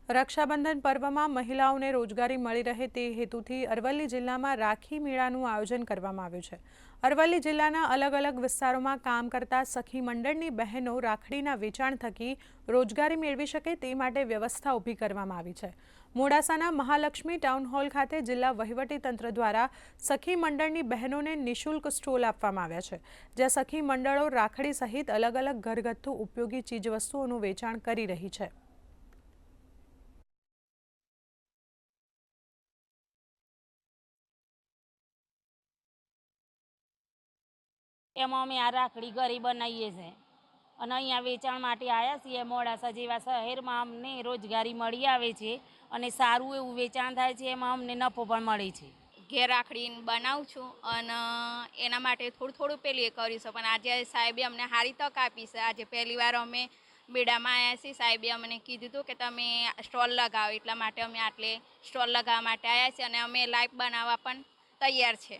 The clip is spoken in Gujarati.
રક્ષાબંધન પર્વમાં મહિલાઓને રોજગારી મળી રહે તે હેતુથી અરવલ્લી જિલ્લામાં રાખી મેળાનું આયોજન કરવામાં આવ્યું છે। અરવલ્લી જિલ્લાના અલગ અલગ વિસ્તારોમાં કામ કરતા સખી મંડળની બહેનો રાખડીના વેચાણ થકી રોજગારી મેળવી શકે તે માટે વ્યવસ્થા ઊભી કરવામાં આવી છે। મોડાસાના મહાલક્ષ્મી ટાઉન હોલ ખાતે જિલ્લા વહીવટીતંત્ર દ્વારા સખી મંડળની બહેનોને નિઃશુલ્ક સ્ટોલ આપવામાં આવ્યા છે, જ્યાં સખી મંડળો રાખડી સહિત અલગ અલગ ઘરગથ્થુ ઉપયોગી ચીજવસ્તુઓનું વેચાણ કરી રહી છે। એમાં અમે આ રાખડી ઘરે બનાવીએ છીએ અને અહીંયા વેચાણ માટે આવ્યા છીએ। મોડાસા જેવા શહેરમાં અમને રોજગારી મળી આવે છે અને સારું એવું વેચાણ થાય છે, એમાં અમને નફો પણ મળે છે। ઘેર રાખડી બનાવું છું અને એના માટે થોડું પેલી એ કર્યું છે, પણ આજે સાહેબે અમને સારી તક આપી છે। આજે પહેલી વાર અમે મેળામાં આવ્યા છીએ। સાહેબે અમને કીધું હતું કે તમે સ્ટોલ લગાવો, એટલા માટે અમે આટલે સ્ટોલ લગાવવા માટે આવ્યા છીએ અને અમે લાઈવ બનાવવા પણ તૈયાર છે।